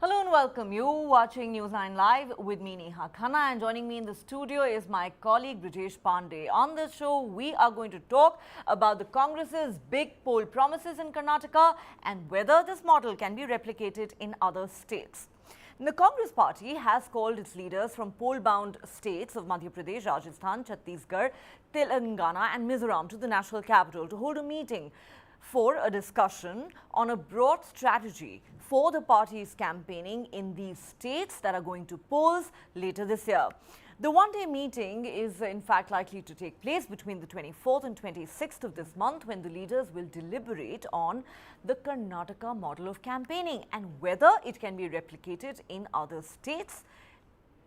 Hello and welcome. You're watching News9 Live with me, Neha Khanna, and joining me in the studio is my colleague Brijesh Pandey. On this show, we are going to talk about the Congress's big poll promises in Karnataka and whether this model can be replicated in other states. The Congress party has called its leaders from poll-bound states of Madhya Pradesh, Rajasthan, Chhattisgarh, Telangana and Mizoram to the national capital to hold a meeting for a discussion on a broad strategy for the party's campaigning in these states that are going to polls later this year. The one-day meeting is in fact likely to take place between the 24th and 26th of this month, when the leaders will deliberate on the Karnataka model of campaigning and whether it can be replicated in other states,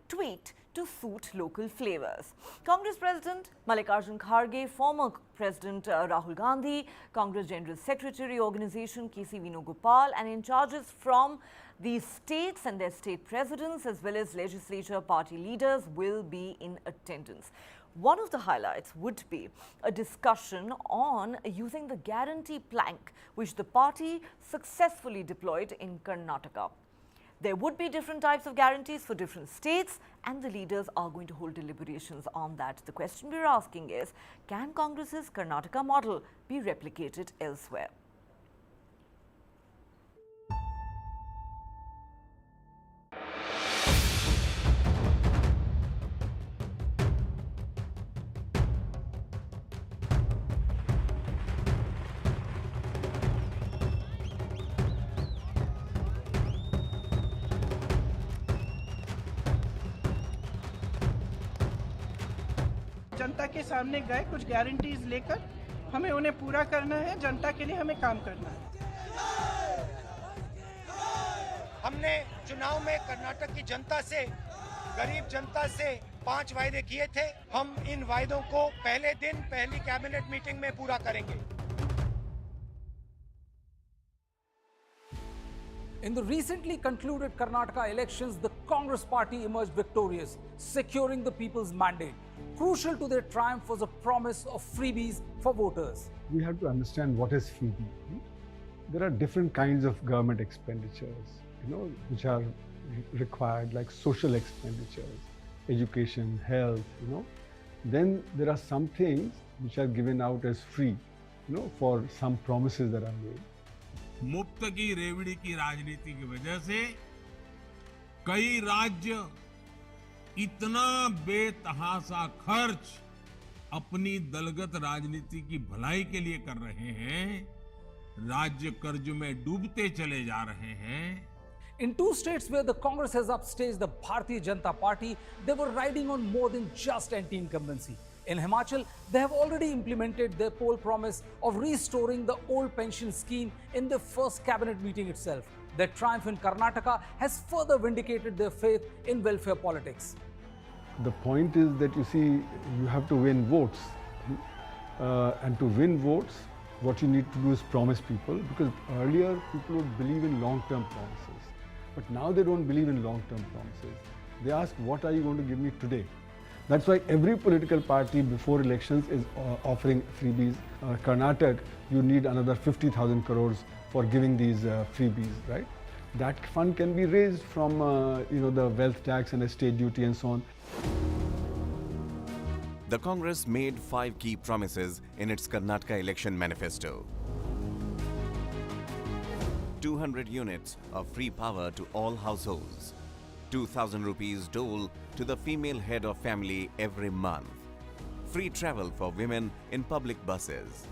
tweaked to suit local flavors. Congress President Mallikarjun Kharge, former President Rahul Gandhi, Congress General Secretary Organization KC Venugopal and in charges from these states and their state presidents as well as legislature party leaders will be in attendance. One of the highlights would be a discussion on using the guarantee plank which the party successfully deployed in Karnataka. There would be different types of guarantees for different states and the leaders are going to hold deliberations on that. The question we're asking is, can Congress's Karnataka model be replicated elsewhere? जनता के सामने गए कुछ guarantees लेकर, हमें उन्हें पूरा करना है, जनता के लिए हमें काम करना है। हमने चुनाव में कर्नाटक की जनता से, गरीब जनता से 5 वायदे किए थे। हम इन वायदों को पहले दिन पहली कैबिनेट मीटिंग में पूरा करेंगे। In the recently concluded Karnataka elections, the Congress party emerged victorious, securing the people's mandate. Crucial to their triumph was a promise of freebies for voters. We have to understand what is freebie. There are different kinds of government expenditures, which are required, like social expenditures, education, health, Then there are some things which are given out as free, for some promises that are made. मुफ्त की रेवड़ी की राजनीति की वजह से कई राज्य इतना बेतहासा खर्च अपनी दलगत राजनीति की भलाई के लिए कर रहे हैं, राज्य कर्ज में डूबते चले जा रहे हैं। In two states where the Congress has upstaged the Bharatiya Janata Party, they were riding on more than just anti-incumbency. In Himachal, they have already implemented their poll promise of restoring the old pension scheme in their first cabinet meeting itself. Their triumph in Karnataka has further vindicated their faith in welfare politics. The point is that you have to win votes. And to win votes, what you need to do is promise people, because earlier people would believe in long-term promises. But now they don't believe in long-term promises. They ask, what are you going to give me today? That's why every political party before elections is offering freebies. Karnataka, you need another 50,000 crores for giving these freebies, right? That fund can be raised from the wealth tax and estate duty and so on. The Congress made 5 key promises in its Karnataka election manifesto. 200 units of free power to all households. 2,000 rupees dole to the female head of family every month. Free travel for women in public buses.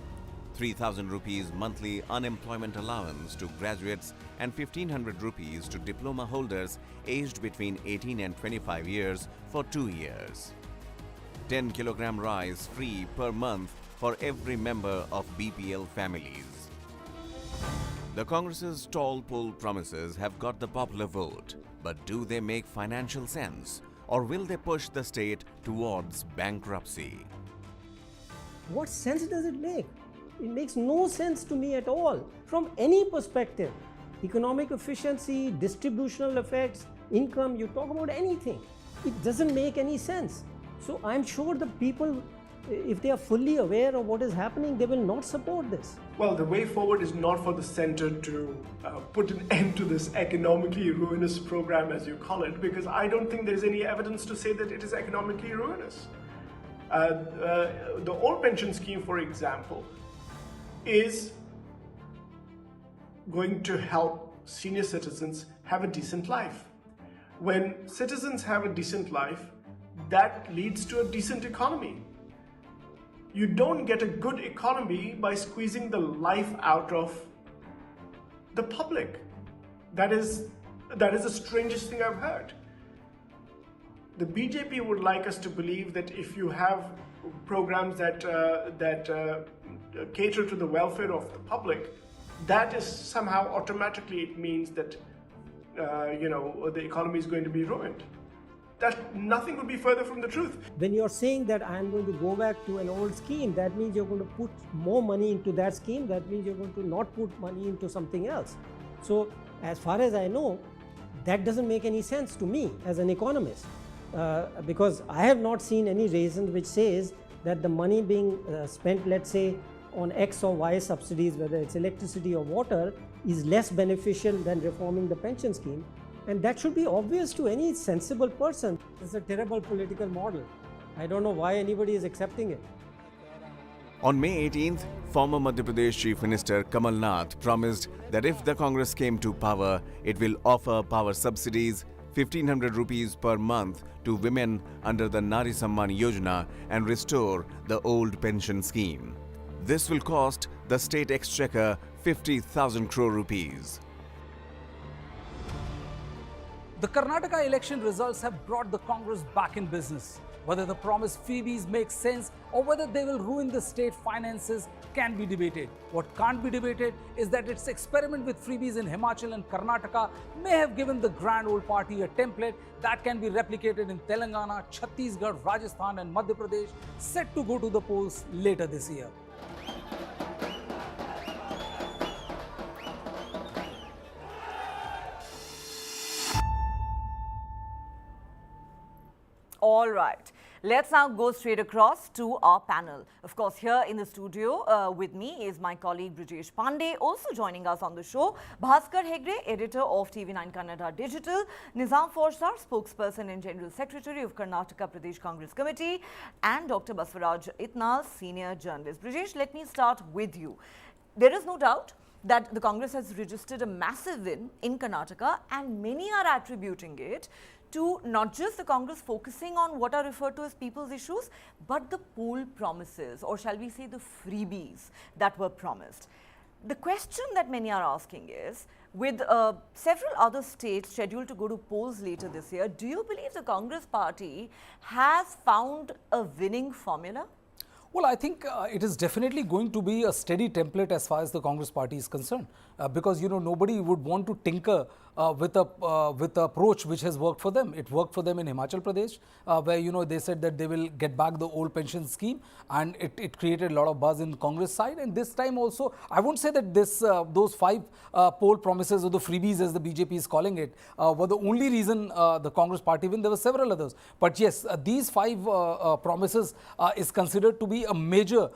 3,000 rupees monthly unemployment allowance to graduates and 1,500 rupees to diploma holders aged between 18 and 25 years for 2 years. 10 kilogram rice free per month for every member of BPL families. The Congress's tall poll promises have got the popular vote. But do they make financial sense, or will they push the state towards bankruptcy? What sense does it make? It makes no sense to me at all. from any perspective, economic efficiency, distributional effects, income, you talk about anything, it doesn't make any sense. So I'm sure the people, if they are fully aware of what is happening, they will not support this. Well, the way forward is not for the centre to put an end to this economically ruinous program, as you call it, because I don't think there's any evidence to say that it is economically ruinous. The old pension scheme, for example, is going to help senior citizens have a decent life. When citizens have a decent life, that leads to a decent economy. You don't get a good economy by squeezing the life out of the public. That is the strangest thing I've heard. The BJP would like us to believe that if you have programs that cater to the welfare of the public, that is somehow automatically it means that the economy is going to be ruined. That nothing would be further from the truth. When you're saying that I'm going to go back to an old scheme, that means you're going to put more money into that scheme. That means you're going to not put money into something else. So as far as I know, that doesn't make any sense to me as an economist, because I have not seen any reason which says that the money being spent, let's say, on X or Y subsidies, whether it's electricity or water, is less beneficial than reforming the pension scheme. And that should be obvious to any sensible person. It's a terrible political model. I don't know why anybody is accepting it. On May 18th, former Madhya Pradesh Chief Minister Kamal Nath promised that if the Congress came to power, it will offer power subsidies, 1,500 rupees per month to women under the Nari Samman Yojana and restore the old pension scheme. This will cost the state exchequer 50,000 crore rupees. The Karnataka election results have brought the Congress back in business. Whether the promised freebies make sense or whether they will ruin the state finances can be debated. What can't be debated is that its experiment with freebies in Himachal and Karnataka may have given the grand old party a template that can be replicated in Telangana, Chhattisgarh, Rajasthan and Madhya Pradesh, set to go to the polls later this year. All right, let's now go straight across to our panel. Of course, here in the studio with me is my colleague Brijesh Pandey. Also joining us on the show, Bhaskar Hegde, editor of TV9 Kannada Digital, Nizam Forsar, spokesperson and General Secretary of Karnataka Pradesh Congress Committee, and Dr. Baswaraj Itnal, senior journalist. Brijesh, let me start with you. There is no doubt that the Congress has registered a massive win in Karnataka, and many are attributing it to not just the Congress focusing on what are referred to as people's issues, but the poll promises, or shall we say the freebies that were promised. The question that many are asking is, with several other states scheduled to go to polls later this year, do you believe the Congress party has found a winning formula? Well, I think it is definitely going to be a steady template as far as the Congress party is concerned, because nobody would want to tinker with the approach which has worked for them. It worked for them in Himachal Pradesh, where they said that they will get back the old pension scheme, and it created a lot of buzz in the Congress side. And this time also, I won't say that those 5 poll promises or the freebies, as the BJP is calling it, were the only reason the Congress party win. There were several others, but yes, these 5 promises is considered to be a major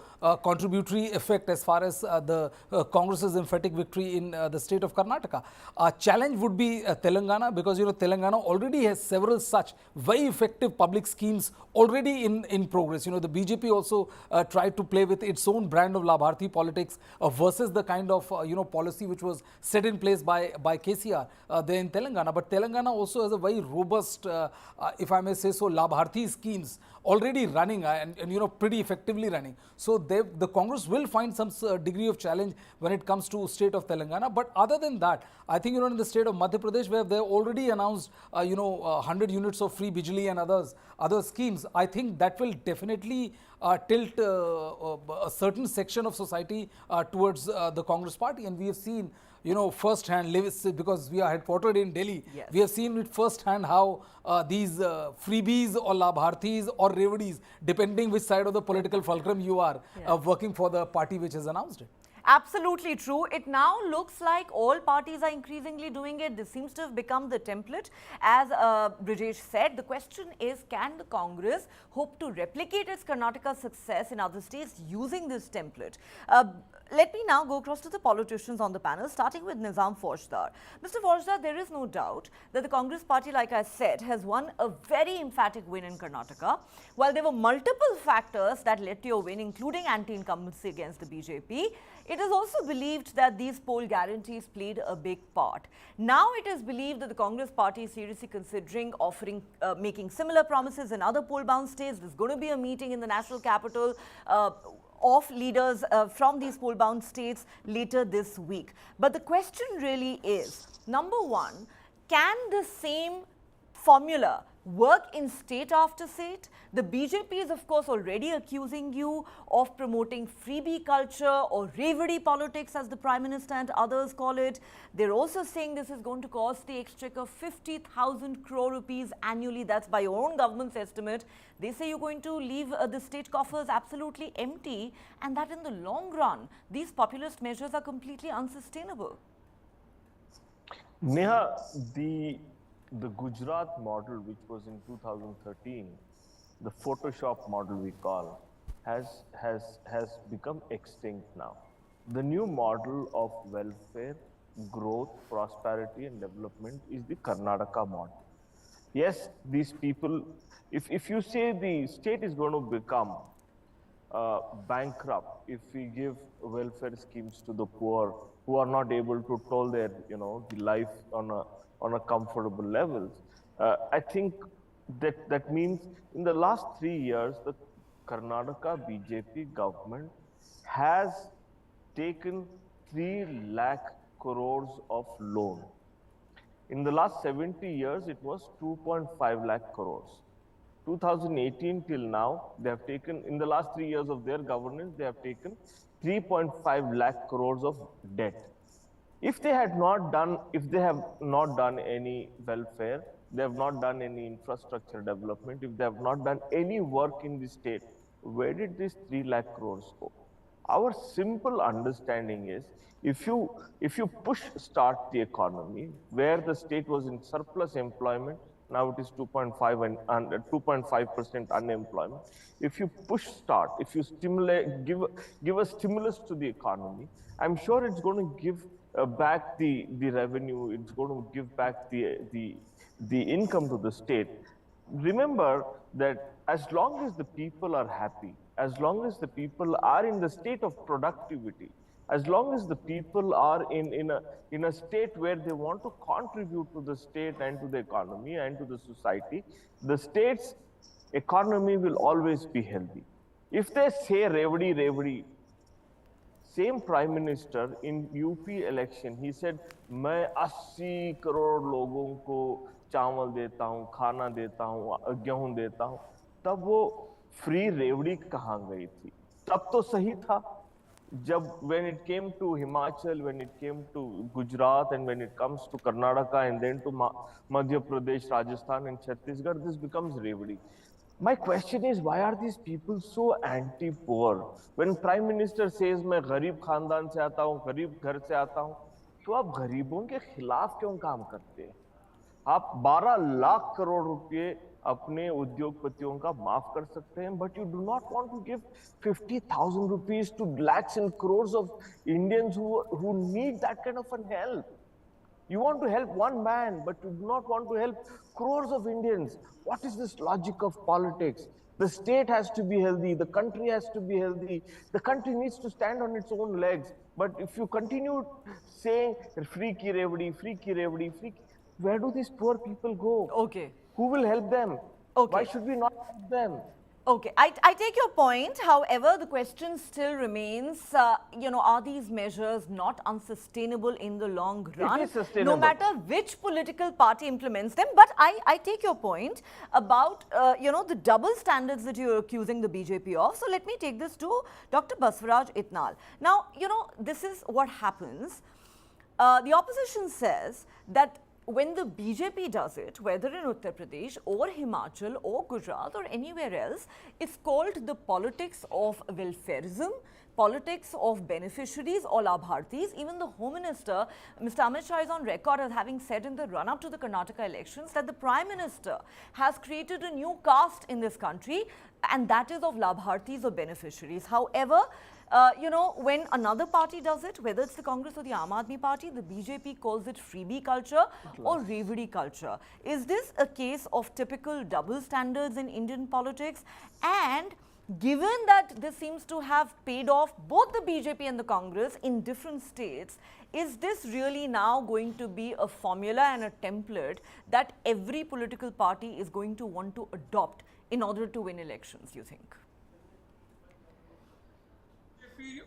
contributory effect as far as the Congress's emphatic victory in the state of Karnataka. Challenge would be Telangana, because Telangana already has several such very effective public schemes already in progress. The BJP also tried to play with its own brand of Labharthi politics versus the kind of policy which was set in place by KCR there in Telangana. But Telangana also has a very robust, if I may say so, Labharthi schemes already running and pretty effectively running. So the Congress will find some degree of challenge when it comes to state of Telangana. But other than that, I think in the state of Madhya Pradesh, where they already announced 100 units of free bijli and other schemes, I think that will definitely tilt a certain section of society towards the Congress party. And we have seen first hand, because we are headquartered in Delhi, yes, we have seen it first hand how these freebies or labharthis or revadis, depending which side of the political fulcrum you are, working for the party which has announced it. Absolutely true. It now looks like all parties are increasingly doing it. This seems to have become the template. As Brijesh said, the question is, can the Congress hope to replicate its Karnataka success in other states using this template? Let me now go across to the politicians on the panel, starting with Nizam Faujdar. Mr. Faujdar, there is no doubt that the Congress party, like I said, has won a very emphatic win in Karnataka. While there were multiple factors that led to your win, including anti-incumbency against the BJP, it is also believed that these poll guarantees played a big part. Now it is believed that the Congress party is seriously considering making similar promises in other poll-bound states. There's going to be a meeting in the national capital of leaders from these poll-bound states later this week. But the question really is, number one, can the same formula work in state after state? The BJP is, of course, already accusing you of promoting freebie culture or revedi politics, as the Prime Minister and others call it. They're also saying this is going to cost the exchequer 50,000 crore rupees annually. That's by your own government's estimate. They say you're going to leave the state coffers absolutely empty, and that in the long run, these populist measures are completely unsustainable. Neha, the Gujarat model, which was in 2013, the Photoshop model we call, has become extinct now. The new model of welfare, growth, prosperity and development is the Karnataka model. Yes, these people, if you say the state is going to become bankrupt if we give welfare schemes to the poor who are not able to toll their, the life on a comfortable levels. I think that means in the last 3 years, the Karnataka BJP government has taken 3 lakh crores of loan. In the last 70 years, it was 2.5 lakh crores. 2018 till now, they have taken, in the last 3 years of their governance, they have taken 3.5 lakh crores of debt. If they have not done any welfare, they have not done any infrastructure development, if they have not done any work in the state, where did these 3 lakh crores go? Our simple understanding is, if you start the economy, where the state was in surplus employment, now it is 2.5% unemployment. If you if you stimulate, give a stimulus to the economy, I'm sure it's going to give back the revenue, it's going to give back the income to the state. Remember that as long as the people are happy, as long as the people are in the state of productivity, as long as the people are in a state where they want to contribute to the state and to the economy and to the society, the state's economy will always be healthy. If they say revedi, same Prime Minister in UP election, he said, मैं 80 करोड़ लोगों को चावल देता हूँ, खाना देता हूँ, गेहूं देता हूँ, तब वो फ्री रेवड़ी कहाँ गई थी? तब तो सही था. When it came to Himachal, when it came to Gujarat, and when it comes to Karnataka, and then to Madhya Pradesh, Rajasthan and Chhattisgarh, this becomes revedi. My question is, why are these people so anti-poor? When Prime Minister says, मैं गरीब खानदान से आता हूँ, गरीब घर से आता हूँ, तो आप गरीबों के खिलाफ क्यों काम करते हैं? आप 12 लाख करोड़ रुपए अपने उद्योगपतियों का माफ कर सकते हैं, but you do not want to give 50,000 rupees to lakhs and crores of Indians who need that kind of help. You want to help one man, but you do not want to help crores of Indians. What is this logic of politics? The state has to be healthy, the country has to be healthy, the country needs to stand on its own legs. But if you continue saying free ki revdi, where do these poor people go? Okay. Who will help them? Okay. Why should we not help them? Okay, I take your point. However, the question still remains, are these measures not unsustainable in the long run? It is sustainable. No matter which political party implements them. But I take your point about, the double standards that you're accusing the BJP of. So let me take this to Dr. Baswaraj Itnal. Now, this is what happens. The opposition says that when the BJP does it, whether in Uttar Pradesh or Himachal or Gujarat or anywhere else, it's called the politics of welfareism, politics of beneficiaries or labhartis. Even the Home Minister, Mr. Amit Shah, is on record as having said in the run-up to the Karnataka elections that the Prime Minister has created a new caste in this country, and that is of labhartis or beneficiaries. However, when another party does it, whether it's the Congress or the Aam Aadmi Party, the BJP calls it freebie culture or revidi culture. Is this a case of typical double standards in Indian politics? And given that this seems to have paid off both the BJP and the Congress in different states, is this really now going to be a formula and a template that every political party is going to want to adopt in order to win elections, you think?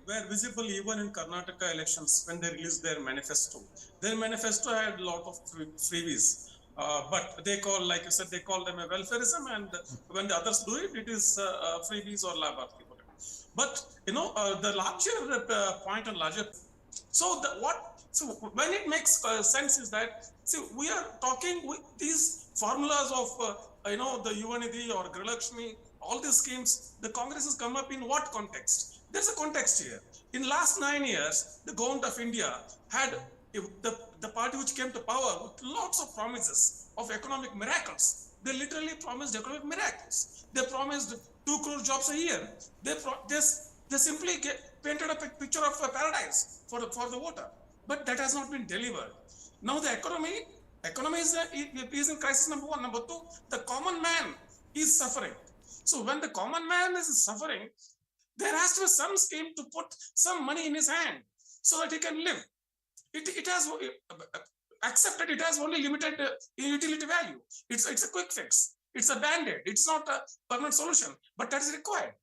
Were visible even in Karnataka elections when they released their manifesto. Their manifesto had a lot of freebies, but they call, like you said, they call them a welfareism, and when the others do it, it is freebies or labharti. But the larger point and larger. So when it makes sense is that, see, we are talking with these formulas of the Yuvanidhi or Grilakshmi, all these schemes. The Congress has come up in what context? There's a context here. In last 9 years, the government of India had the party which came to power with lots of promises of economic miracles. They literally promised economic miracles. They promised 2 crore jobs a year. They simply painted a picture of a paradise for the voter. But that has not been delivered. Now the economy is in crisis, number one. Number two, the common man is suffering. So when the common man is suffering, there has to be some scheme to put some money in his hand so that he can live. It has accepted it has only limited utility value. It's a quick fix. It's a band-aid. It's not a permanent solution, but that is required.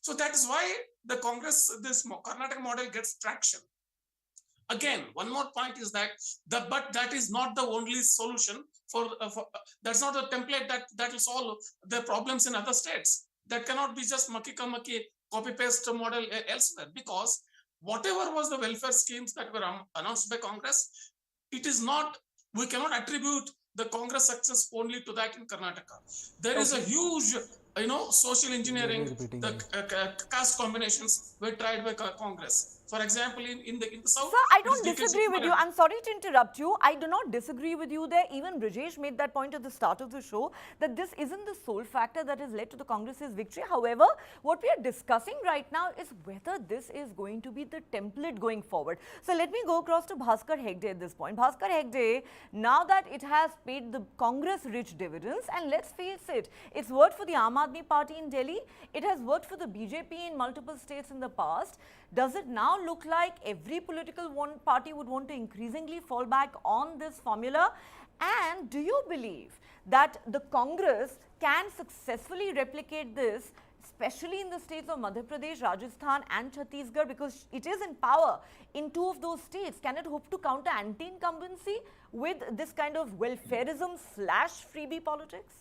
So that is why the Congress, this Karnataka model gets traction. Again, one more point is that but that is not the only solution that's not a template that will solve the problems in other states. That cannot be just maki copy-paste model elsewhere, because whatever was the welfare schemes that were announced by Congress, it is not, we cannot attribute the Congress success only to that in Karnataka. There is a huge, social engineering, the caste combinations were tried by Congress. For example, in the South. Sir, I don't disagree with you. I'm sorry to interrupt you. I do not disagree with you there. Even Brijesh made that point at the start of the show, that this isn't the sole factor that has led to the Congress's victory. However, what we are discussing right now is whether this is going to be the template going forward. So let me go across to Bhaskar Hegde at this point. Bhaskar Hegde, now that it has paid the Congress rich dividends, and let's face it, it's worked for the Aam Aadmi Party in Delhi, it has worked for the BJP in multiple states in the past. Does it now look like every political party would want to increasingly fall back on this formula? And do you believe that the Congress can successfully replicate this, especially in the states of Madhya Pradesh, Rajasthan and Chhattisgarh, because it is in power in 2 of those states? Can it hope to counter anti-incumbency with this kind of welfareism / freebie politics?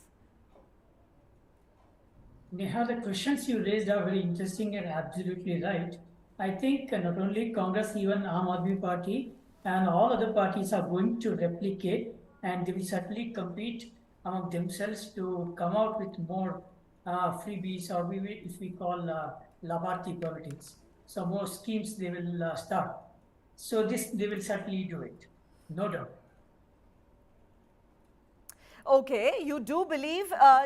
Neha, the questions you raised are very interesting and absolutely right. I think not only Congress, even Aam Aadmi Party and all other parties are going to replicate, and they will certainly compete among themselves to come out with more freebies, or if we call labharti politics. So more schemes they will start. So they will certainly do it, no doubt. Okay, you do believe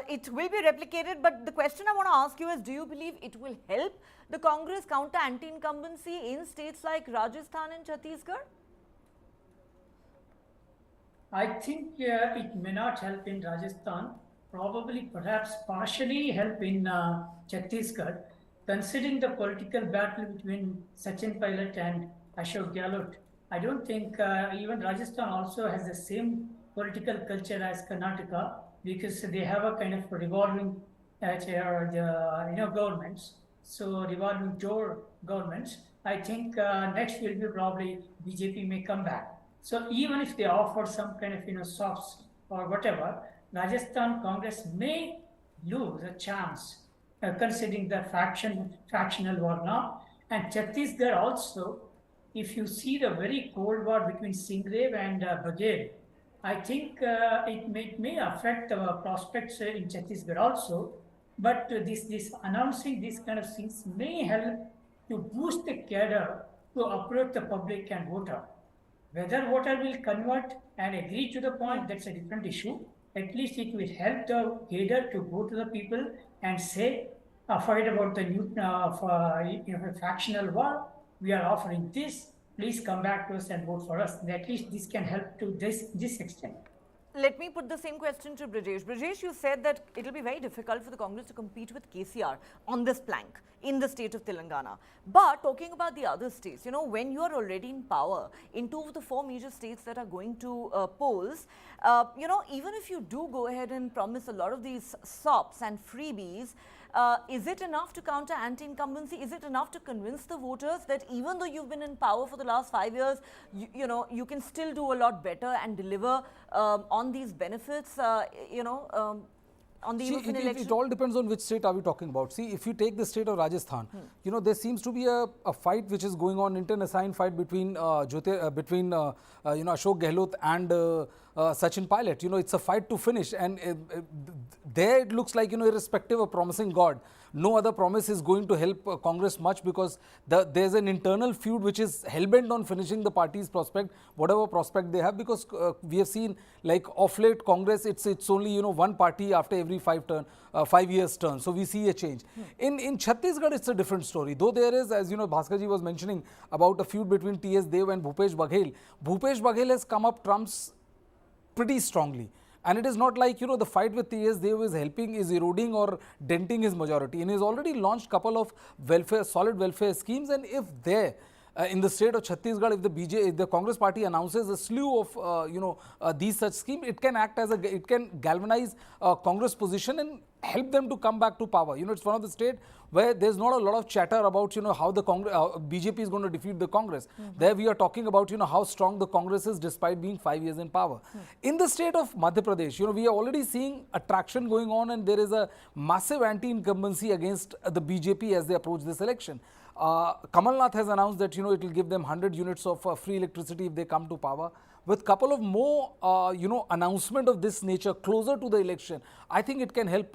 it will be replicated, but the question I want to ask you is, do you believe it will help the Congress counter anti-incumbency in states like Rajasthan and Chhattisgarh? I think it may not help in Rajasthan, probably perhaps partially help in Chhattisgarh, considering the political battle between Sachin Pilot and Ashok Gehlot. I don't think even Rajasthan also has the same political culture as Karnataka, because they have a kind of revolving governments. So revolving door governments. I think next will be probably BJP may come back. So even if they offer some kind of softs or whatever, Rajasthan Congress may lose a chance, considering the factional war now. And Chhattisgarh also, if you see the very cold war between Singdev and Baghel, I think it may affect our prospects in Chhattisgarh also, but this announcing these kind of things may help to boost the cadre to approach the public and voter. Whether voter will convert and agree to the point, that's a different issue. At least it will help the cadre to go to the people and say, forget about the new fractional war. We are offering this. Please come back to us and vote for us. At least this can help to this extent. Let me put the same question to Brijesh. Brijesh, you said that it will be very difficult for the Congress to compete with KCR on this plank in the state of Telangana. But talking about the other states, you know, when you are already in power in 2 of the 4 major states that are going to polls, you know, even if you do go ahead and promise a lot of these SOPs and freebies, is it enough to counter anti-incumbency? Is it enough to convince the voters that even though you've been in power for the last 5 years, you know, you can still do a lot better and deliver on these benefits, on the eve of an election? It all depends on which state are we talking about. See, if you take the state of Rajasthan, you know, there seems to be a fight which is going on, internecine fight between Ashok Gehlot and Sachin Pilot. You know, it's a fight to finish, and there it looks like, you know, irrespective of promising God, no other promise is going to help Congress much, because there's an internal feud which is hell-bent on finishing the party's prospect, whatever prospect they have, because we have seen, like, of late Congress, it's only, you know, one party after every 5 years turn. So we see a change. In Chhattisgarh, it's a different story. Though there is, as you know, Bhaskarji was mentioning about a feud between T.S. Dev and Bhupesh Baghel. Bhupesh Baghel has come up trumps pretty strongly. And it is not like, you know, the fight with T.S. Dev is eroding or denting his majority. And he has already launched couple of solid welfare schemes. And if in the state of Chhattisgarh, if the Congress party announces a slew of, these such schemes, it can act as it can galvanize Congress position and help them to come back to power. You know, it's one of the states where there's not a lot of chatter about, you know, how the BJP is going to defeat the Congress. There we are talking about, you know, how strong the Congress is despite being 5 years in power. In the state of Madhya Pradesh, you know, we are already seeing attraction going on, and there is a massive anti-incumbency against the BJP as they approach this election. Kamal Nath has announced that, you know, it will give them 100 units of free electricity if they come to power. With couple of more, announcement of this nature closer to the election, I think it can help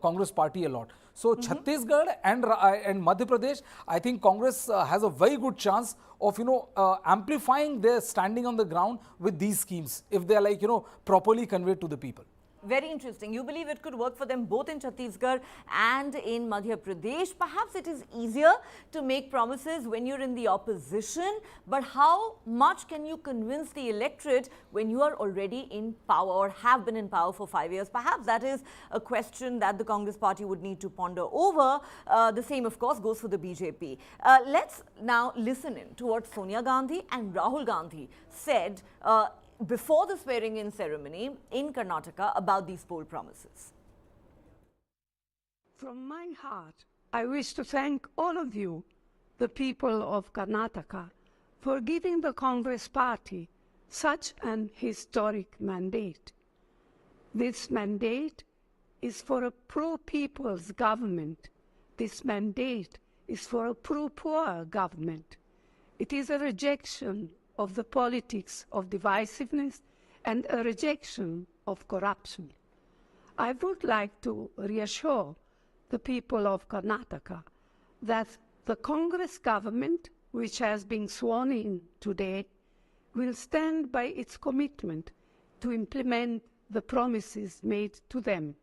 Congress party a lot. So Chhattisgarh and Madhya Pradesh, I think Congress has a very good chance of, you know, amplifying their standing on the ground with these schemes if they are, like, you know, properly conveyed to the people. Very interesting. You believe it could work for them both in Chhattisgarh and in Madhya Pradesh. Perhaps it is easier to make promises when you're in the opposition, but how much can you convince the electorate when you are already in power or have been in power for 5 years? Perhaps that is a question that the Congress party would need to ponder over. The same, of course, goes for the BJP. Let's now listen in to what Sonia Gandhi and Rahul Gandhi said before the swearing-in ceremony in Karnataka about these poll promises. From my heart, I wish to thank all of you, the people of Karnataka, for giving the Congress party such an historic mandate. This mandate is for a pro-people's government. This mandate is for a pro-poor government. It is a rejection of the politics of divisiveness and a rejection of corruption. I would like to reassure the people of Karnataka that the Congress government, which has been sworn in today, will stand by its commitment to implement the promises made to them.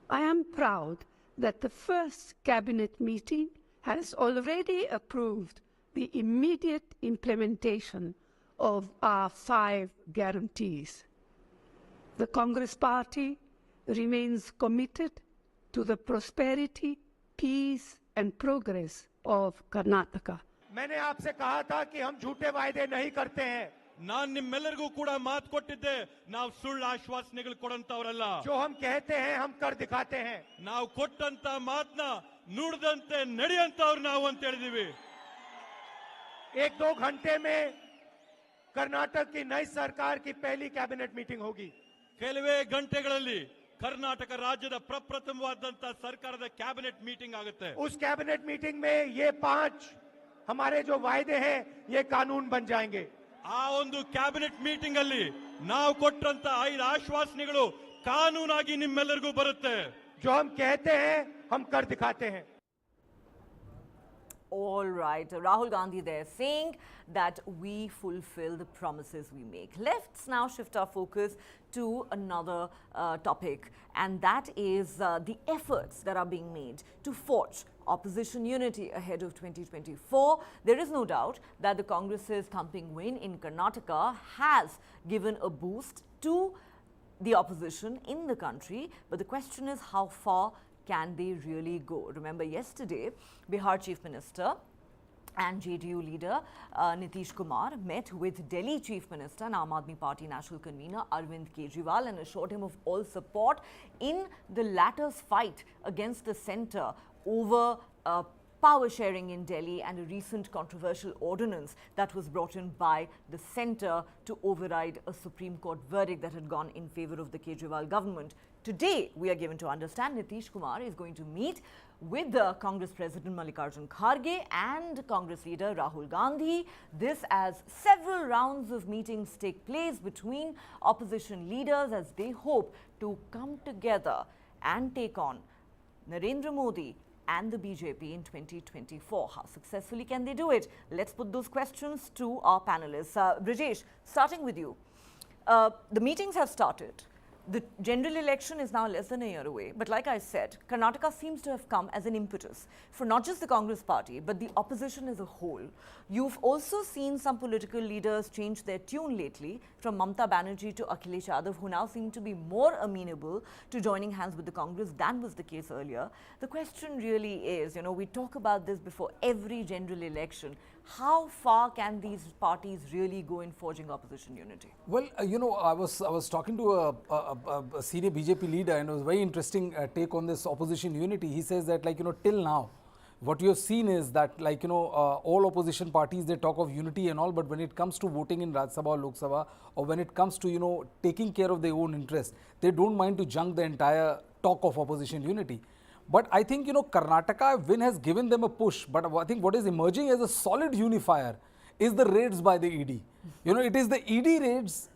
I am proud that the first cabinet meeting has already approved the immediate implementation of our 5 guarantees. The Congress party remains committed to the prosperity, peace and progress of Karnataka. मैंने आपसे कहा था कि हम झूठे वायदे नहीं करते हैं. ನಾನು ನಿಮ್ಮೆಲ್ಲರಿಗೂ ಕೂಡ ಮಾತು ಕೊಟ್ಟಿದ್ದೆ, ನಾವು ಸುಳ್ಳು ಆಶ್ವಾಸನೆಗಳು ಕೊಡಂತವರಲ್ಲ. जो हम कहते हैं हम कर दिखाते हैं. ನಾವು ಕೊಟ್ಟಂತ ಮಾತನ್ನ ನುಡಿದಂತೆ ನಡೆಯಂತವ್ರು ನಾವು ಅಂತ ಹೇಳಿದೀವಿ. 1-2 घंटे में कर्नाटक की नई सरकार की पहली कैबिनेट मीटिंग होगी. ಕೆಲವೇ ಗಂಟೆಗಳಲ್ಲಿ ಕರ್ನಾಟಕ ರಾಜ್ಯದ ಪ್ರಪ್ರಥಮವಾದಂತ ಸರ್ಕಾರದ ಕ್ಯಾಬಿನೆಟ್ ಮೀಟಿಂಗ್ ಆಗುತ್ತೆ. उस कैबिनेट मीटिंग में ये 5 हमारे जो वायदे हैं ये कानून बन जाएंगे. ಆ ಒಂದು ಕ್ಯಾಬಿನೆಟ್ ಮೀಟಿಂಗ್ ಅಲ್ಲಿ ನಾವು ಕೊಟ್ಟಂತ 5 ಆಶ್ವಾಸನೆಗಳು ಕಾನೂನಾಗಿ ನಿಮ್ಮೆಲ್ಲರಿಗೂ ಬರುತ್ತೆ. जो हम कहते हैं हम कर दिखाते हैं. All right, Rahul Gandhi there saying that we fulfill the promises we make. Let's now shift our focus to another topic, and that is the efforts that are being made to forge opposition unity ahead of 2024. There is no doubt that the Congress's thumping win in Karnataka has given a boost to the opposition in the country, but the question is how far can they really go? Remember yesterday, Bihar Chief Minister and JDU leader Nitish Kumar met with Delhi Chief Minister and Aam Aadmi Party National Convener Arvind Kejriwal and assured him of all support in the latter's fight against the centre over power sharing in Delhi and a recent controversial ordinance that was brought in by the centre to override a Supreme Court verdict that had gone in favour of the Kejriwal government. Today, we are given to understand Nitish Kumar is going to meet with the Congress President Mallikarjun Kharge and Congress leader Rahul Gandhi. This as several rounds of meetings take place between opposition leaders as they hope to come together and take on Narendra Modi and the BJP in 2024. How successfully can they do it? Let's put those questions to our panelists. Brijesh, starting with you. The meetings have started. The general election is now less than a year away. But like I said, Karnataka seems to have come as an impetus for not just the Congress party, but the opposition as a whole. You've also seen some political leaders change their tune lately, from Mamta Banerjee to Akhilesh Yadav, who now seem to be more amenable to joining hands with the Congress than was the case earlier. The question really is, we talk about this before every general election. How far can these parties really go in forging opposition unity? Well, I was talking to a senior BJP leader, and it was a very interesting take on this opposition unity. He says that, till now, what you have seen is that, all opposition parties, they talk of unity and all, but when it comes to voting in Rajya Sabha or Lok Sabha, or when it comes to, taking care of their own interests, they don't mind to junk the entire talk of opposition unity. But I think, Karnataka win has given them a push. But I think what is emerging as a solid unifier is the raids by the ED. It is the ED raids,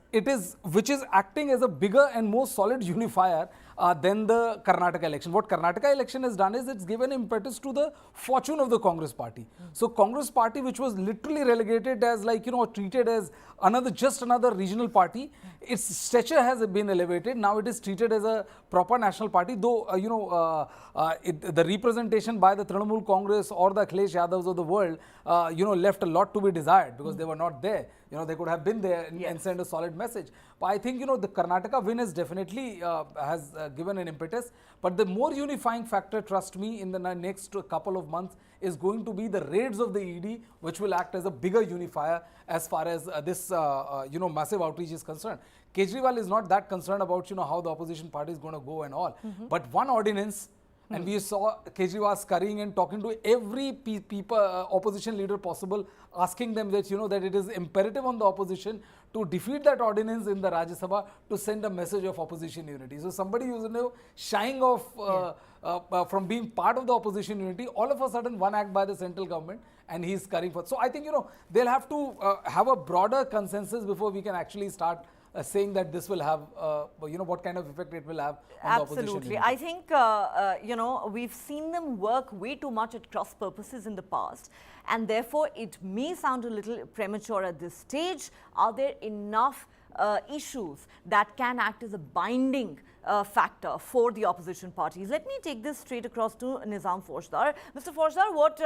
which is acting as a bigger and more solid unifier than the Karnataka election. What Karnataka election has done is it's given impetus to the fortune of the Congress party. So Congress party, which was literally relegated as treated as just another regional party, its stature has been elevated. Now it is treated as a proper national party, though the representation by the Trinamool Congress or the Akhilesh Yadavs of the world left a lot to be desired, because they were not there. They could have been there and sent a solid message. But I think the Karnataka win is definitely has given an impetus. But the more unifying factor, trust me, in the next couple of months is going to be the raids of the ED, which will act as a bigger unifier as far as this massive outreach is concerned. Kejriwal is not that concerned about how the opposition party is going to go and all. But one ordinance, and we saw Kejriwal scurrying and talking to every opposition leader possible, asking them that that it is imperative on the opposition to defeat that ordinance in the Rajya Sabha to send a message of opposition unity. So somebody who's shying off from being part of the opposition unity, all of a sudden one act by the central government and he's scurrying for. So I think they'll have to have a broader consensus before we can actually start saying that this will have, what kind of effect it will have on the opposition. Absolutely. I think, we've seen them work way too much at cross purposes in the past, and therefore it may sound a little premature at this stage. Are there enough issues that can act as a binding factor for the opposition parties? Let me take this straight across to Nizam Faujdar. Mr. Faujdar, what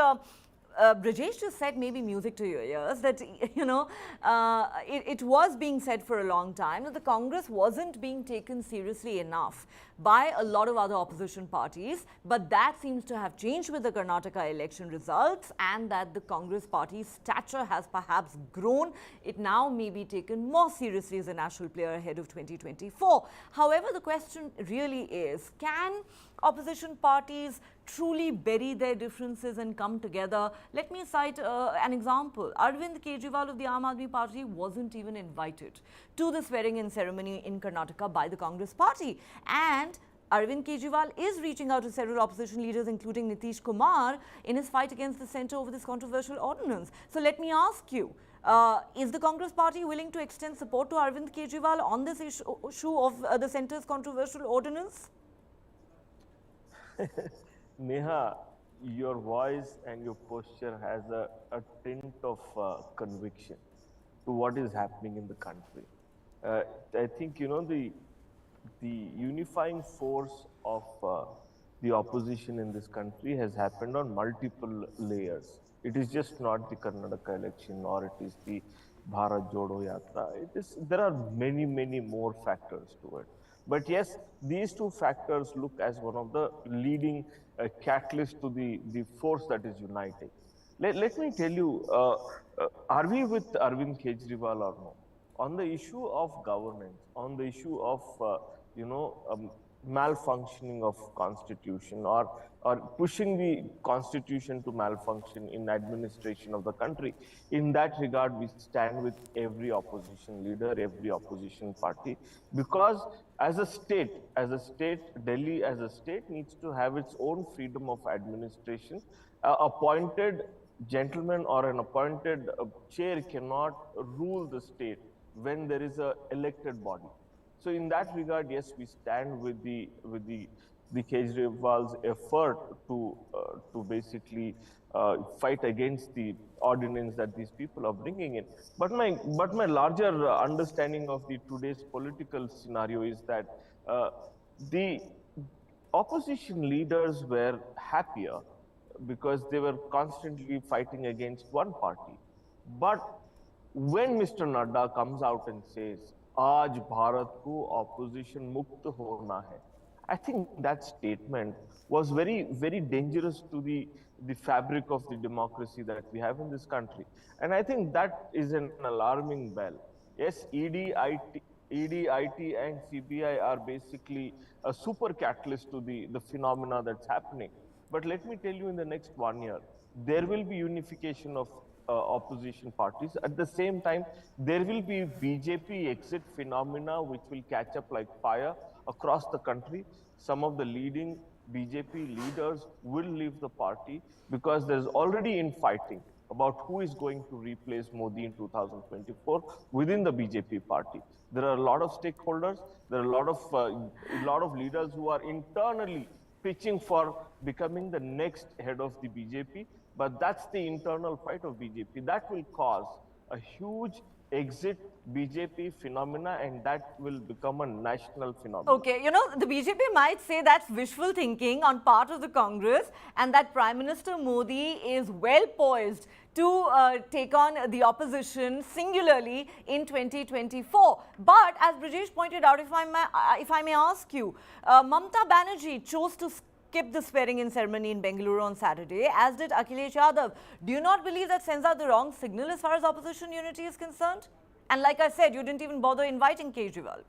Brijesh just said may be music to your ears, that, it was being said for a long time that the Congress wasn't being taken seriously enough by a lot of other opposition parties, but that seems to have changed with the Karnataka election results, and that the Congress party's stature has perhaps grown. It now may be taken more seriously as a national player ahead of 2024. However, the question really is, can opposition parties truly bury their differences and come together? Let me cite an example. Arvind Kejriwal of the Aam Aadmi Party wasn't even invited to the swearing-in ceremony in Karnataka by the Congress party. And Arvind Kejriwal is reaching out to several opposition leaders, including Nitish Kumar, in his fight against the centre over this controversial ordinance. So let me ask you, Is the Congress party willing to extend support to Arvind Kejriwal on this issue of the centre's controversial ordinance? Neha, your voice and your posture has a tint of conviction to what is happening in the country. I think, the unifying force of the opposition in this country has happened on multiple layers. It is just not the Karnataka election or it is the Bharat Jodo Yatra. There are many, many more factors to it. But yes, these two factors look as one of the leading catalysts to the force that is uniting. Let me tell you, are we with Arvind Kejriwal or no? On the issue of governance, on the issue of malfunctioning of constitution or pushing the constitution to malfunction in administration of the country, in that regard we stand with every opposition leader, every opposition party, because as a state, Delhi as a state needs to have its own freedom of administration. Appointed gentleman or an appointed chair cannot rule the state when there is a elected body. So in that regard, yes, we stand with the Kejriwal's effort to basically fight against the ordinance that these people are bringing in. But my larger understanding of the today's political scenario is that the opposition leaders were happier because they were constantly fighting against one party. But when Mr. Nadda comes out and says, "Aaj Bharat ko opposition mukt hona hai," I think that statement was very, very dangerous to the fabric of the democracy that we have in this country. And I think that is an alarming bell. Yes, ED, IT, and CBI are basically a super catalyst to the phenomena that's happening. But let me tell you, in the next 1 year, there will be unification of opposition parties. At the same time, there will be BJP exit phenomena which will catch up like fire across the country. Some of the leading BJP leaders will leave the party because there's already infighting about who is going to replace Modi in 2024 within the BJP party. There are a lot of stakeholders. There are a lot of leaders who are internally pitching for becoming the next head of the BJP. But that's the internal fight of BJP. That will cause a huge exit BJP phenomena, and that will become a national phenomenon. Okay, the BJP might say that's wishful thinking on part of the Congress and that Prime Minister Modi is well poised to take on the opposition singularly in 2024. But as Brijesh pointed out, if I may ask you, Mamata Banerjee chose to skip the swearing-in ceremony in Bengaluru on Saturday, as did Akhilesh Yadav. Do you not believe that sends out the wrong signal as far as opposition unity is concerned? And like I said, you didn't even bother inviting Kejriwal.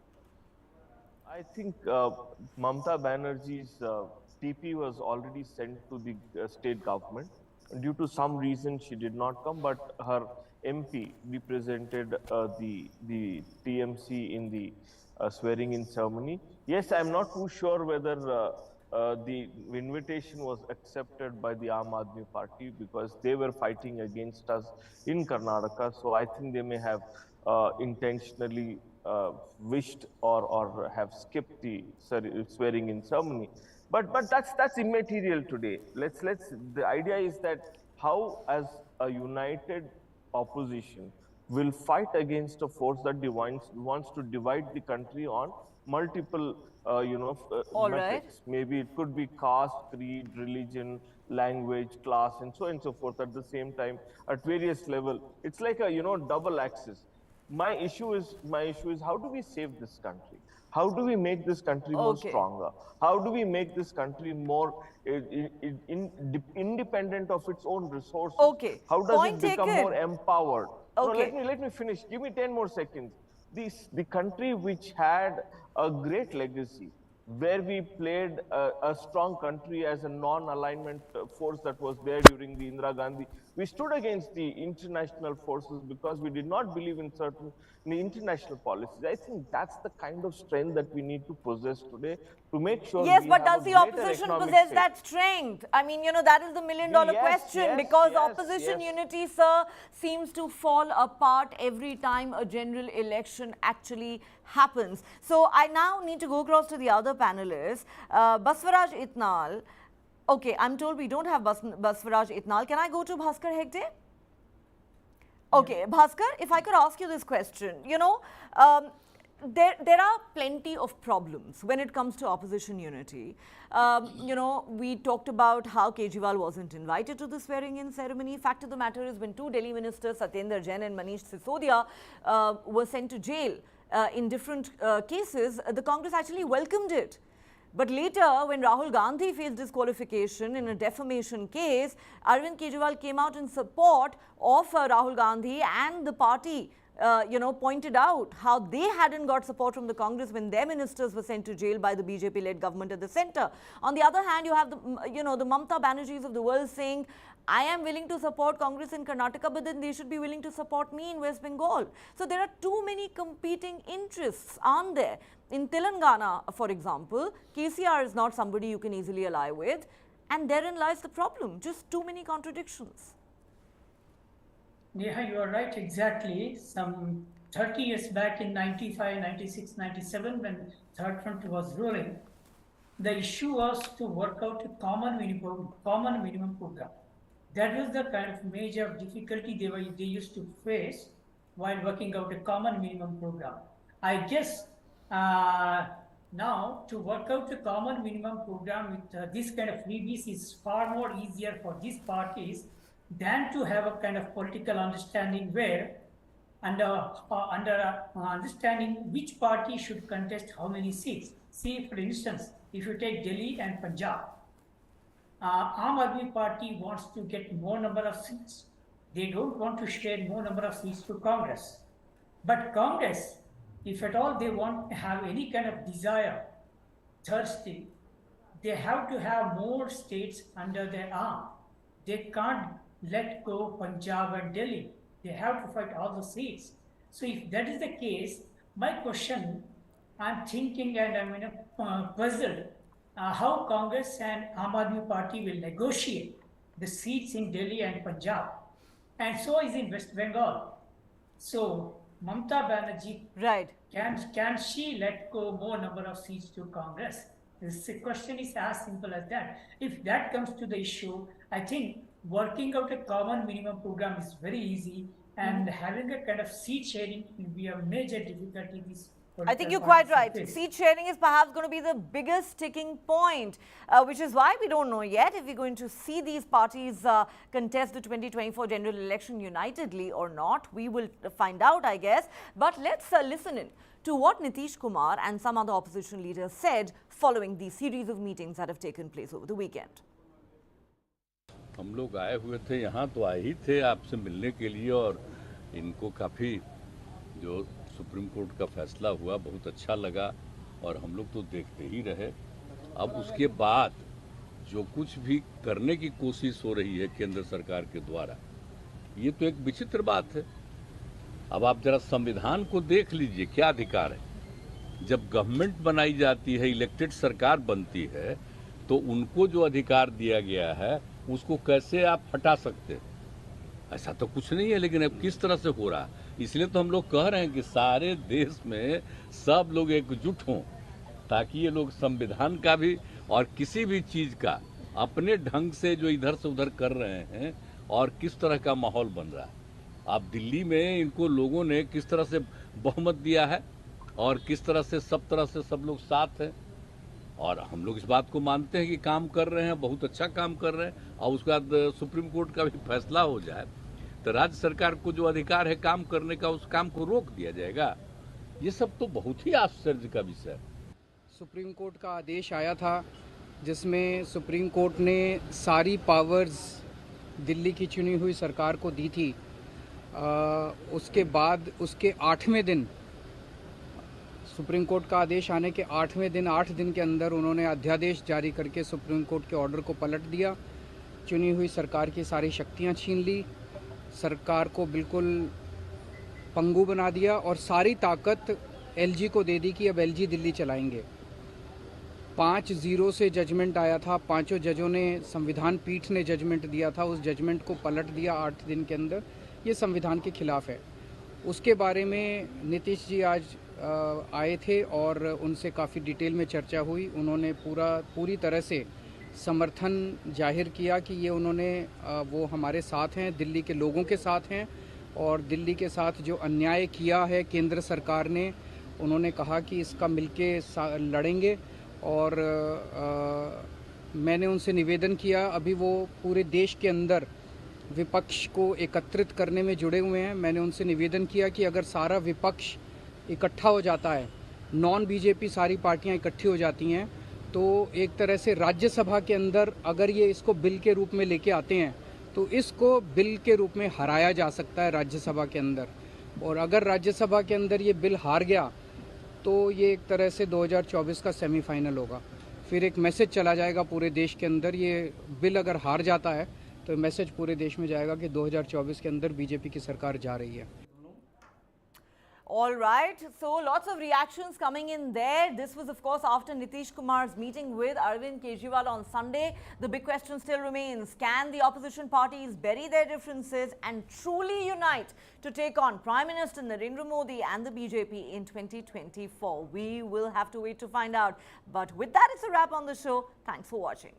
I think Mamata Banerjee's TP was already sent to the state government. Due to some reason, she did not come, but her MP represented the TMC in the swearing-in ceremony. Yes, I'm not too sure whether the invitation was accepted by the Aam Aadmi Party because they were fighting against us in Karnataka. So I think they may have intentionally wished or have skipped the swearing-in ceremony. But that's immaterial today. The idea is that how, as a united opposition, will fight against a force that wants to divide the country on multiple metrics. Maybe it could be caste, creed, religion, language, class, and so on and so forth at the same time at various levels. It's like a double axis. My issue is how do we save this country? How do we make this country more stronger? How do we make this country more independent of its own resources? How does it become more empowered? No, let me finish. Give me 10 more seconds. The country which had a great legacy, where we played a strong country as a non-alignment force that was there during the Indira Gandhi We stood against the international forces because we did not believe in certain international policies. I think that's the kind of strength that we need to possess today to make sure Yes, we but have does a the greater opposition economic possess stake. that strength? I mean, you know, that is the million-dollar question, because opposition unity, sir, seems to fall apart every time a general election actually happens. So I now need to go across to the other panelists. Baswaraj Itnal. Okay, I'm told we don't have Baswaraj Itnal. Can I go to Bhaskar Hegde? Okay, Bhaskar, if I could ask you this question, you know, there are plenty of problems when it comes to opposition unity. You know, we talked about how Kejriwal wasn't invited to the swearing-in ceremony. Fact of the matter is, when two Delhi ministers, Satyendra Jain and Manish Sisodia, were sent to jail in different cases, the Congress actually welcomed it. But later, when Rahul Gandhi faced disqualification in a defamation case, Arvind Kejriwal came out in support of Rahul Gandhi, and the party you know, pointed out how they hadn't got support from the Congress when their ministers were sent to jail by the BJP-led government at the centre. On the other hand, you have the, you know, the Mamata Banerjees of the world saying, I am willing to support Congress in Karnataka, but then they should be willing to support me in West Bengal. So there are too many competing interests, aren't there? In Telangana, for example, KCR is not somebody you can easily ally with, and therein lies the problem, just too many contradictions. Neha, you are right, exactly. Some 30 years back in 95, 96, 97, when Third Front was ruling, the issue was to work out a common minimum program. That was the kind of major difficulty they used to face while working out a common minimum program. I guess now to work out a common minimum program with this kind of freebies is far more easier for these parties than to have a kind of political understanding where under understanding which party should contest how many seats. See, for instance, if you take Delhi and Punjab, Aam Aadmi Party wants to get more number of seats. They don't want to share more number of seats to Congress. But Congress, if at all they want to have any kind of desire, thirsty, they have to have more states under their arm. They can't let go Punjab and Delhi. They have to fight all the seats. So if that is the case, my question, I'm thinking and I'm puzzled how Congress and Aam Aadmi Party will negotiate the seats in Delhi and Punjab. And so is in West Bengal. So Mamata Banerjee, can she let go more number of seats to Congress? The question is as simple as that. If that comes to the issue, I think working out a common minimum program is very easy, and having a kind of seat sharing will be a major difficulty. I think you're quite right. Seat sharing is perhaps going to be the biggest sticking point, which is why we don't know yet if we're going to see these parties contest the 2024 general election unitedly or not. We will find out, I guess. But let's listen in to what Nitish Kumar and some other opposition leaders said following the series of meetings that have taken place over the weekend. हम लोग आए हुए थे, यहाँ तो आए ही थे आपसे मिलने के लिए, और इनको काफ़ी जो सुप्रीम कोर्ट का फैसला हुआ बहुत अच्छा लगा, और हम लोग तो देखते ही रहे। अब उसके बाद जो कुछ भी करने की कोशिश हो रही है केंद्र सरकार के द्वारा, ये तो एक विचित्र बात है। अब आप जरा संविधान को देख लीजिए, क्या अधिकार है। जब गवर्नमेंट बनाई जाती है, इलेक्टेड सरकार बनती है, तो उनको जो अधिकार दिया गया है उसको कैसे आप हटा सकते हैं? ऐसा तो कुछ नहीं है, लेकिन अब किस तरह से हो रहा है। इसलिए तो हम लोग कह रहे हैं कि सारे देश में सब लोग एकजुट हों, ताकि ये लोग संविधान का भी और किसी भी चीज़ का अपने ढंग से जो इधर से उधर कर रहे हैं, और किस तरह का माहौल बन रहा है। अब दिल्ली में इनको लोगों ने किस तरह से बहुमत दिया है, और किस तरह से सब लोग साथ हैं, और हम लोग इस बात को मानते हैं कि काम कर रहे हैं, बहुत अच्छा काम कर रहे हैं। और उसके बाद सुप्रीम कोर्ट का भी फैसला हो जाए तो राज्य सरकार को जो अधिकार है काम करने का, उस काम को रोक दिया जाएगा। ये सब तो बहुत ही आश्चर्य का विषय है। सुप्रीम कोर्ट का आदेश आया था जिसमें सुप्रीम कोर्ट ने सारी पावर्स दिल्ली की चुनी हुई सरकार को दी थी। उसके बाद उसके 8वें दिन, सुप्रीम कोर्ट का आदेश आने के 8वें दिन, 8 दिन के अंदर उन्होंने अध्यादेश जारी करके सुप्रीम कोर्ट के ऑर्डर को पलट दिया। चुनी हुई सरकार की सारी शक्तियां छीन ली, सरकार को बिल्कुल पंगु बना दिया और सारी ताकत एलजी को दे दी कि अब एलजी दिल्ली चलाएंगे। 5-0 से जजमेंट आया था, पांचों जजों ने, संविधान पीठ ने जजमेंट दिया था, उस जजमेंट को पलट दिया 8 दिन के अंदर। ये संविधान के खिलाफ है। उसके बारे में नीतीश जी आज आए थे और उनसे काफ़ी डिटेल में चर्चा हुई। उन्होंने पूरी तरह से समर्थन जाहिर किया कि ये उन्होंने वो हमारे साथ हैं, दिल्ली के लोगों के साथ हैं और दिल्ली के साथ जो अन्याय किया है केंद्र सरकार ने, उन्होंने कहा कि इसका मिलके लड़ेंगे। और मैंने उनसे निवेदन किया, अभी वो पूरे देश के अंदर विपक्ष को एकत्रित करने में जुड़े हुए हैं। मैंने उनसे निवेदन किया कि अगर सारा विपक्ष इकट्ठा हो जाता है, नॉन बीजेपी सारी पार्टियां इकट्ठी हो जाती हैं, तो एक तरह से राज्यसभा के अंदर अगर ये इसको बिल के रूप में लेके आते हैं तो इसको बिल के रूप में हराया जा सकता है राज्यसभा के अंदर। और अगर राज्यसभा के अंदर ये बिल हार गया तो ये एक तरह से 2024 का सेमीफाइनल होगा। फिर एक मैसेज चला जाएगा पूरे देश के अंदर। ये बिल अगर हार जाता है तो मैसेज पूरे देश में जाएगा कि 2024 के अंदर बीजेपी की सरकार जा रही है। All right, so lots of reactions coming in there. This was, of course, after Nitish Kumar's meeting with Arvind Kejriwal on Sunday. The big question still remains, can the opposition parties bury their differences and truly unite to take on Prime Minister Narendra Modi and the BJP in 2024? We will have to wait to find out. But with that, it's a wrap on the show. Thanks for watching.